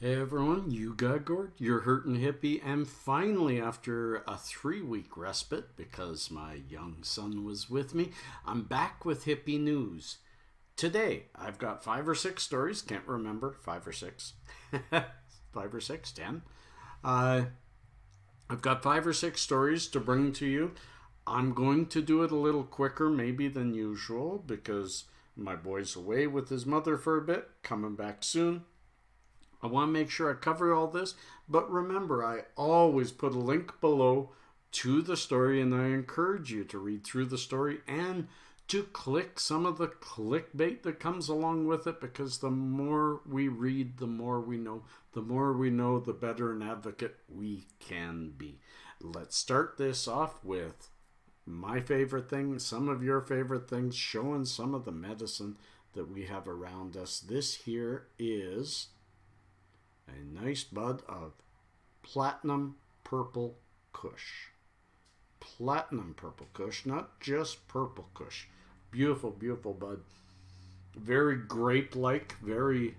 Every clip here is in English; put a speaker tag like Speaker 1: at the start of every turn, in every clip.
Speaker 1: Hey everyone, you got Gord, your hurtin' hippie, and finally, after a 3-week respite because my young son was with me, I'm back with hippie news. Today, I've got 5 or 6 stories, can't remember, 5 or 6, 5 or 6, 10. I've got 5 or 6 stories to bring to you. I'm going to do it a little quicker, maybe than usual, because my boy's away with his mother for a bit, coming back soon. I want to make sure I cover all this, but remember, I always put a link below to the story, and I encourage you to read through the story and to click some of the clickbait that comes along with it, because the more we read, the more we know. The more we know, the better an advocate we can be. Let's start this off with my favorite thing, some of your favorite things, showing some of the medicine that we have around us. This here is a nice bud of platinum purple kush. Platinum purple kush, not just purple kush. Beautiful, beautiful bud. Very grape-like, very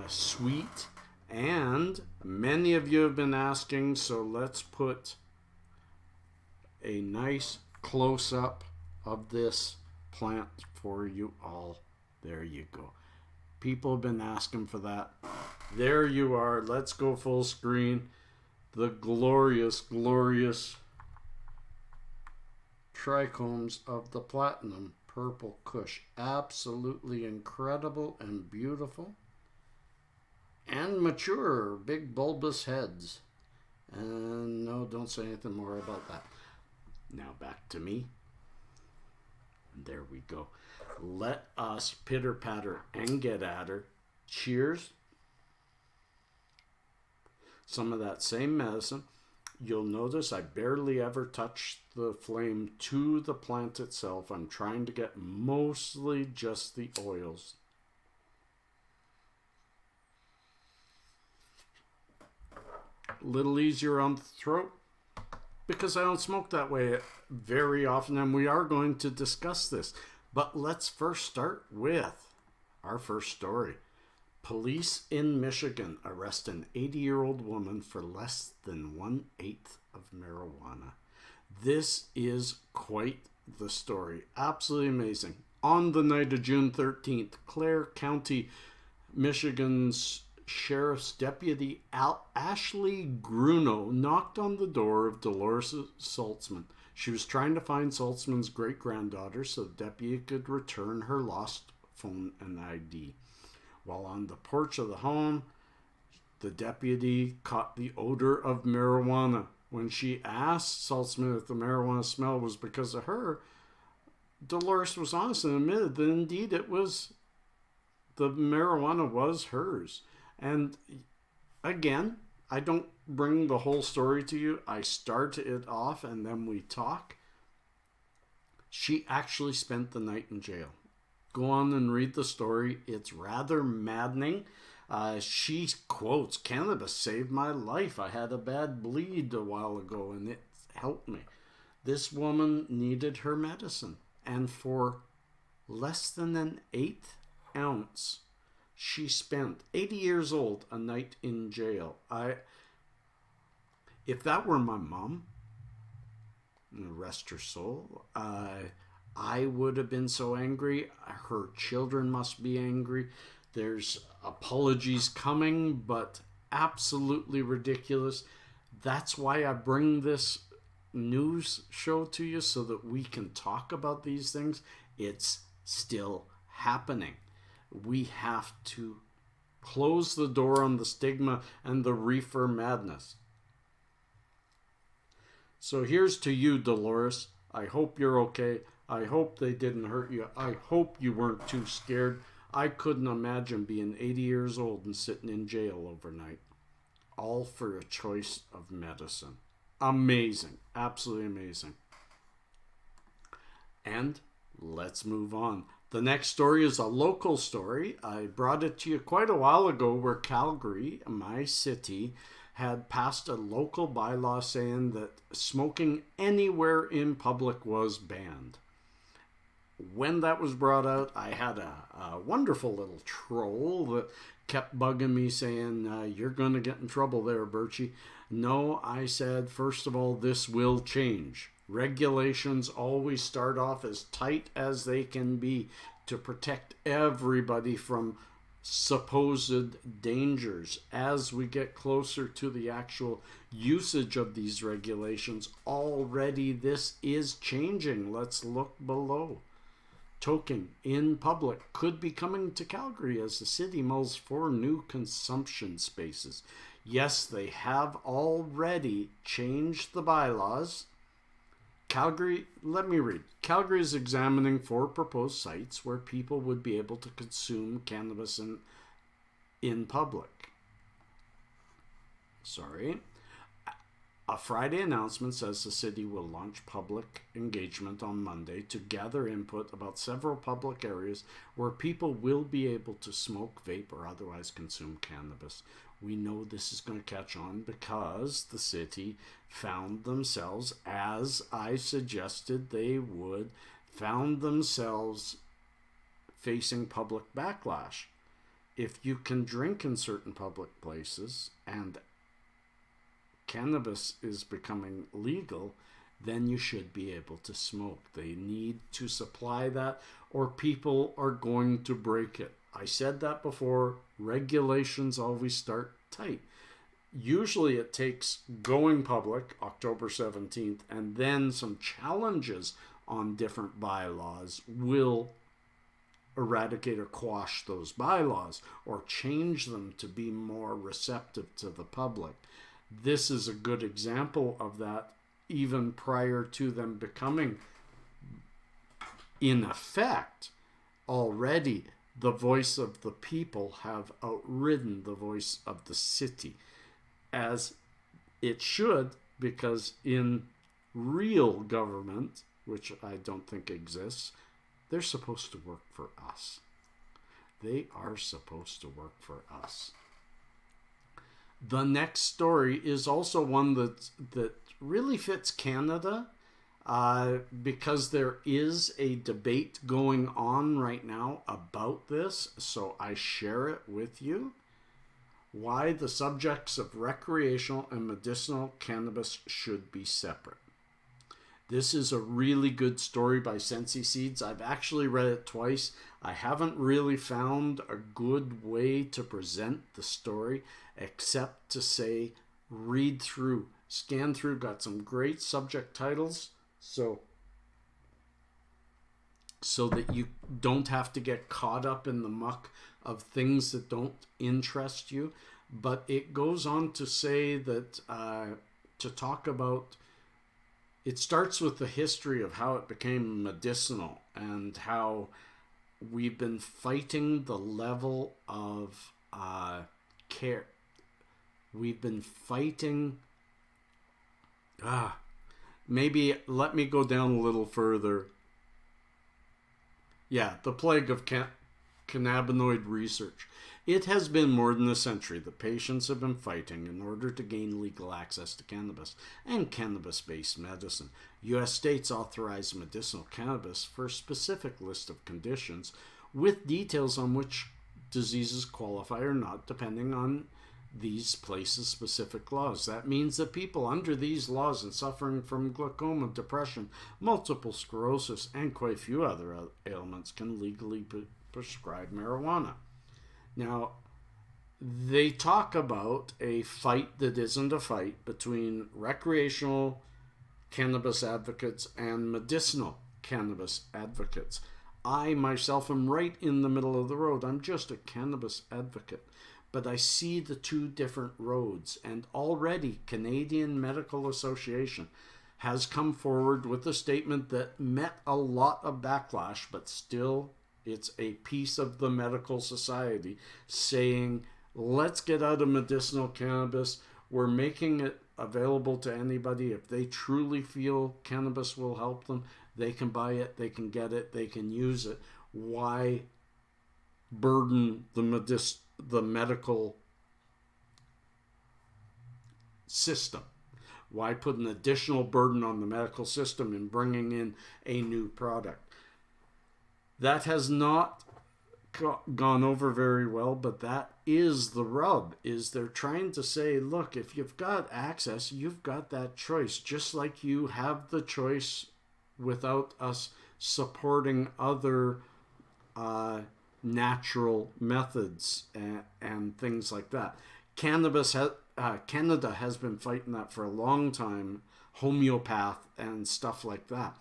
Speaker 1: sweet. And many of you have been asking, so let's put a nice close-up of this plant for you all. There you go. People have been asking for that. There you are. Let's go full screen. The glorious, glorious trichomes of the platinum purple kush. Absolutely incredible and beautiful. And mature, big bulbous heads. And no, don't say anything more about that. Now back to me. There we go. Let us pitter patter and get at her. Cheers. Some of that same medicine. You'll notice I barely ever touch the flame to the plant itself. I'm trying to get mostly just the oils. A little easier on the throat because I don't smoke that way very often, and we are going to discuss this. But let's first start with our first story. Police in Michigan arrest an 80-year-old woman for less than 1/8 of marijuana. This is quite the story. Absolutely amazing. On the night of June 13th, Clare County, Michigan's Sheriff's Deputy Ashley Grunow knocked on the door of Dolores Saltzman. She was trying to find Saltzman's great-granddaughter so the deputy could return her lost phone and ID. While on the porch of the home, the deputy caught the odor of marijuana. When she asked Saltzman if the marijuana smell was because of her, Dolores was honest and admitted that indeed the marijuana was hers. And again, I don't bring the whole story to you. I start it off and then we talk. She actually spent the night in jail. Go on and read the story. It's rather maddening. She quotes, "Cannabis saved my life. I had a bad bleed a while ago and it helped me." This woman needed her medicine. And for less than an 1/8 ounce, she spent, 80 years old, a night in jail. If that were my mom, rest her soul, I would have been so angry. Her children must be angry. There's apologies coming, but absolutely ridiculous. That's why I bring this news show to you, so that we can talk about these things. It's still happening. We have to close the door on the stigma and the reefer madness. So here's to you, Dolores. I hope you're okay. I hope they didn't hurt you. I hope you weren't too scared. I couldn't imagine being 80 years old and sitting in jail overnight. All for a choice of medicine. Amazing. Absolutely amazing. And let's move on. The next story is a local story. I brought it to you quite a while ago, where Calgary, my city, had passed a local bylaw saying that smoking anywhere in public was banned. when that was brought out, I had a wonderful little troll that kept bugging me saying, you're going to get in trouble there, Birchie. No, I said, first of all, this will change. Regulations always start off as tight as they can be to protect everybody from supposed dangers. As we get closer to the actual usage of these regulations, already this is changing. Let's look below. Toking in public could be coming to Calgary as the city mulls for new consumption spaces. Yes, they have already changed the bylaws. Calgary, let me read. Calgary is examining 4 proposed sites where people would be able to consume cannabis in public. Sorry. A Friday announcement says the city will launch public engagement on Monday to gather input about several public areas where people will be able to smoke, vape, or otherwise consume cannabis. We know this is going to catch on because the city found themselves, as I suggested they would, found themselves facing public backlash. If you can drink in certain public places and cannabis is becoming legal, then you should be able to smoke. They need to supply that or people are going to break it. I said that before. Regulations always start tight. Usually it takes going public October 17th and then some challenges on different bylaws will eradicate or quash those bylaws or change them to be more receptive to the public. This is a good example of that, even prior to them becoming in effect. Already the voice of the people have outridden the voice of the city, as it should, because in real government, which I don't think exists, they're supposed to work for us. They are supposed to work for us. The next story is also one that really fits Canada, because there is a debate going on right now about this, so I share it with you. Why the subjects of recreational and medicinal cannabis should be separate. This is a really good story by Sensi Seeds. I've actually read it twice. I haven't really found a good way to present the story except to say read through, scan through, got some great subject titles so that you don't have to get caught up in the muck of things that don't interest you. But it goes on to say that to talk about, it starts with the history of how it became medicinal and how we've been fighting the level of care. We've been fighting... maybe let me go down a little further. Yeah, the plague of cannabinoid research. It has been more than a century that patients have been fighting in order to gain legal access to cannabis and cannabis-based medicine. U.S. states authorize medicinal cannabis for a specific list of conditions with details on which diseases qualify or not, depending on these places' specific laws. That means that people under these laws and suffering from glaucoma, depression, multiple sclerosis, and quite a few other ailments can legally prescribe marijuana. Now, they talk about a fight that isn't a fight between recreational cannabis advocates and medicinal cannabis advocates. I myself am right in the middle of the road. I'm just a cannabis advocate. But I see the two different roads, and already Canadian Medical Association has come forward with a statement that met a lot of backlash, but still it's a piece of the medical society saying, let's get out of medicinal cannabis. We're making it available to anybody. If they truly feel cannabis will help them, they can buy it, they can get it, they can use it. Why burden the medical system? Why put an additional burden on the medical system in bringing in a new product? That has not gone over very well, but that is the rub, is they're trying to say, look, if you've got access, you've got that choice, just like you have the choice without us supporting other natural methods and things like that. Canada has been fighting that for a long time, homeopath and stuff like that.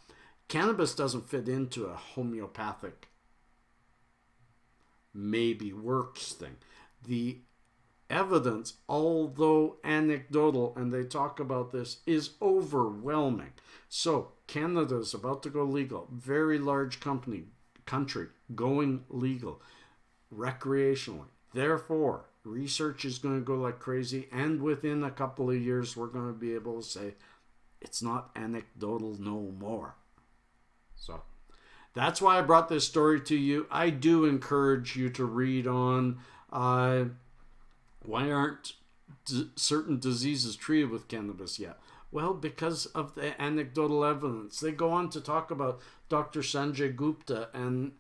Speaker 1: Cannabis doesn't fit into a homeopathic maybe works thing. The evidence, although anecdotal, and they talk about this, is overwhelming. So Canada is about to go legal. Very large country going legal recreationally. Therefore, research is going to go like crazy, and within a couple of years, we're going to be able to say it's not anecdotal no more. So that's why I brought this story to you. I do encourage you to read on why aren't certain diseases treated with cannabis yet? Well, because of the anecdotal evidence. They go on to talk about Dr. Sanjay Gupta and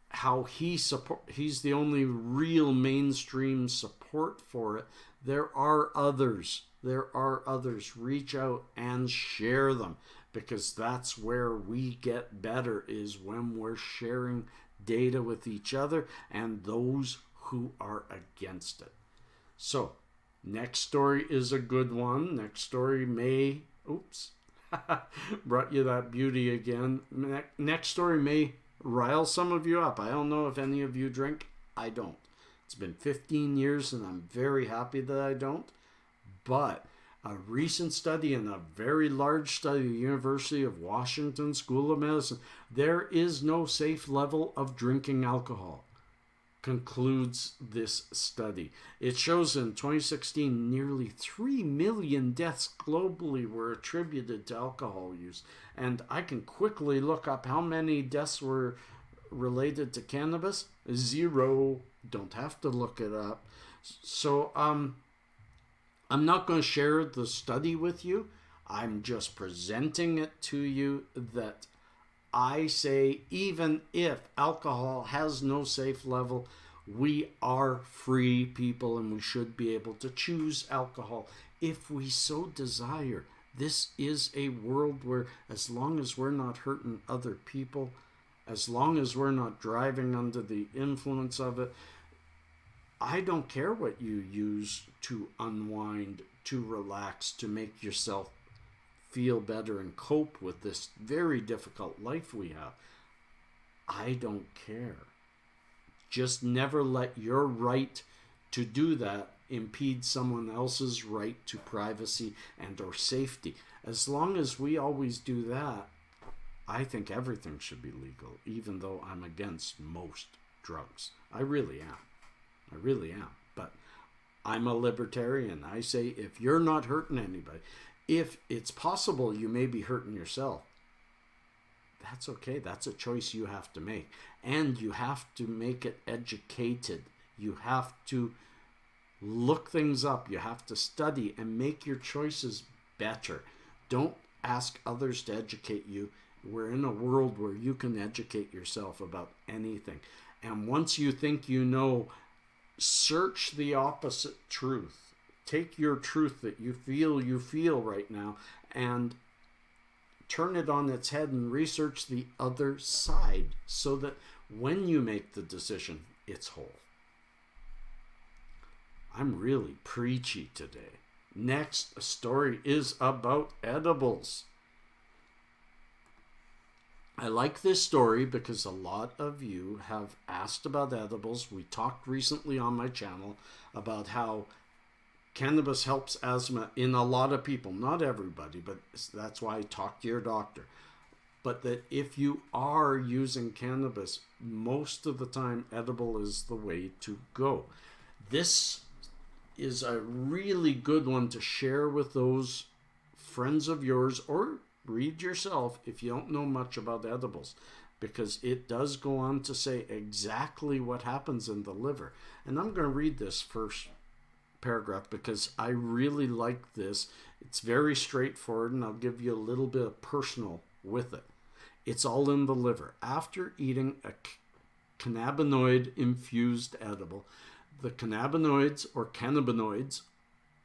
Speaker 1: how he's the only real mainstream support for it. There are others. Reach out and share them, because that's where we get better, is when we're sharing data with each other and those who are against it. So, next story is a good one. Next story may... Oops. Brought you that beauty again. Next story may rile some of you up. I don't know if any of you drink. I don't. It's been 15 years and I'm very happy that I don't. But a recent study, and a very large study, the University of Washington School of Medicine, there is no safe level of drinking alcohol, concludes this study. It shows in 2016 nearly 3 million deaths globally were attributed to alcohol use. And I can quickly look up how many deaths were related to cannabis. 0. Don't have to look it up. So, I'm not going to share the study with you. I'm just presenting it to you, that I say even if alcohol has no safe level, we are free people and we should be able to choose alcohol if we so desire. This is a world where, as long as we're not hurting other people, as long as we're not driving under the influence of it, I don't care what you use to unwind, to relax, to make yourself feel better and cope with this very difficult life we have. I don't care. Just never let your right to do that impede someone else's right to privacy and or safety. As long as we always do that, I think everything should be legal, even though I'm against most drugs. I really am. But I'm a libertarian. I say if you're not hurting anybody, if it's possible you may be hurting yourself, that's okay. That's a choice you have to make. And you have to make it educated. You have to look things up. You have to study and make your choices better. Don't ask others to educate you. We're in a world where you can educate yourself about anything. And once you think you know, search the opposite truth. Take your truth that you feel right now and turn it on its head and research the other side, so that when you make the decision, it's whole. I'm really preachy today. Next story is about edibles. I like this story because a lot of you have asked about edibles. We talked recently on my channel about how cannabis helps asthma in a lot of people. Not everybody, but that's why I talk to your doctor. But that if you are using cannabis, most of the time edible is the way to go. This is a really good one to share with those friends of yours, or read yourself if you don't know much about edibles, because it does go on to say exactly what happens in the liver. And I'm going to read this first paragraph because I really like this. It's very straightforward, and I'll give you a little bit of personal with it. It's all in the liver. After eating a cannabinoid infused edible. The cannabinoids or cannabinoids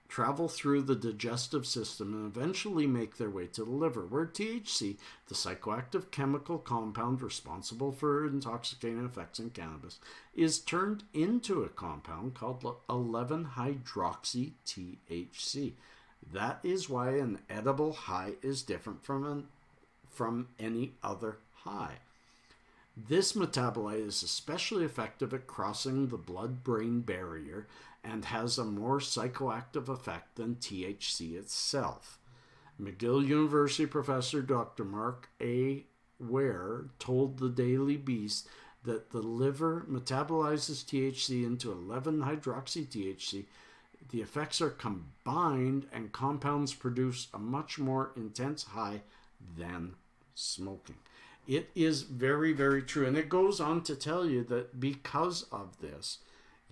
Speaker 1: travel through the digestive system and eventually make their way to the liver, where THC, the psychoactive chemical compound responsible for intoxicating effects in cannabis, is turned into a compound called 11-hydroxy-THC. That is why an edible high is different from any other high. This metabolite is especially effective at crossing the blood-brain barrier and has a more psychoactive effect than THC itself. McGill University professor Dr. Mark A. Ware told the Daily Beast that the liver metabolizes THC into 11-hydroxy-THC. The effects are combined and compounds produce a much more intense high than smoking. It is very, very true. And it goes on to tell you that because of this,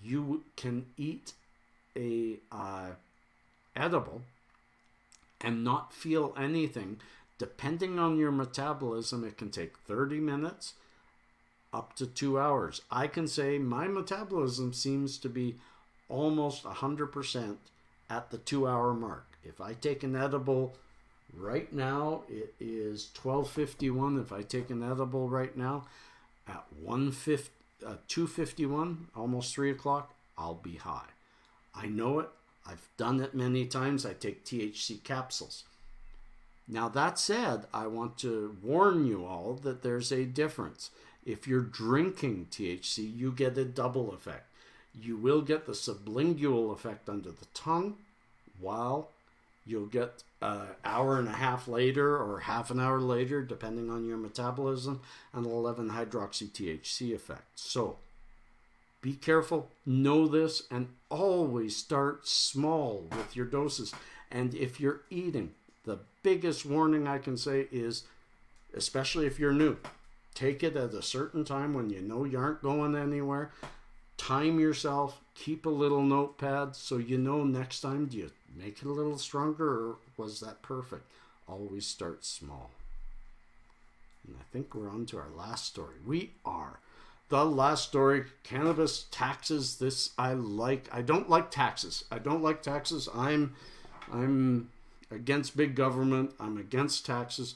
Speaker 1: you can eat a edible and not feel anything. Depending on your metabolism, it can take 30 minutes up to 2 hours. I can say my metabolism seems to be almost 100% at the 2-hour mark. If I take an edible right now, it is 12:51. If I take an edible right now at 2:51, almost 3 o'clock, I'll be high. I know it. I've done it many times. I take THC capsules. Now, that said, I want to warn you all that there's a difference. If you're drinking THC, you get a double effect. You will get the sublingual effect under the tongue, while you'll get an hour and a half later or half an hour later, depending on your metabolism, an 11-hydroxy-THC effect. So be careful, know this, and always start small with your doses. And if you're eating, the biggest warning I can say is, especially if you're new, take it at a certain time when you know you aren't going anywhere. Time yourself, keep a little notepad so you know next time, do you make it a little stronger or was that perfect? Always start small. And I think we're on to our last story. We are. The last story, cannabis taxes. This I like. I don't like taxes. I'm against big government. I'm against taxes.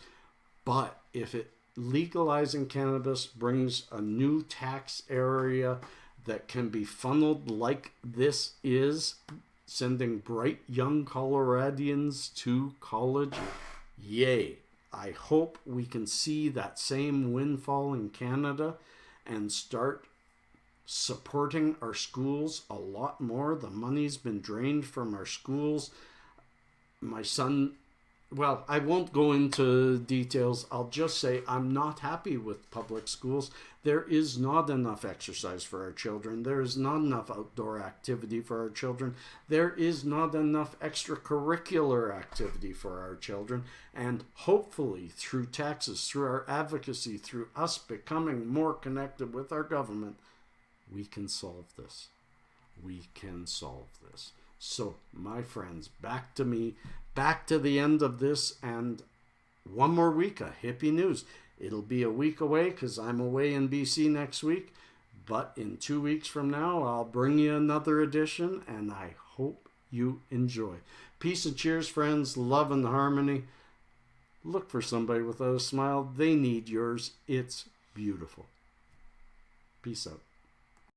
Speaker 1: But if legalizing cannabis brings a new tax area that can be funneled like this is, sending bright young Coloradans to college, yay. I hope we can see that same windfall in Canada and start supporting our schools a lot more. The money's been drained from our schools. My son, well, I won't go into details. I'll just say I'm not happy with public schools. There is not enough exercise for our children. There is not enough outdoor activity for our children. There is not enough extracurricular activity for our children. And hopefully through taxes, through our advocacy, through us becoming more connected with our government, we can solve this. We can solve this. So, my friends, back to me, back to the end of this, and one more week of Hippie News. It'll be a week away because I'm away in BC next week, but in 2 weeks from now, I'll bring you another edition, and I hope you enjoy. Peace and cheers, friends. Love and harmony. Look for somebody without a smile. They need yours. It's beautiful. Peace out.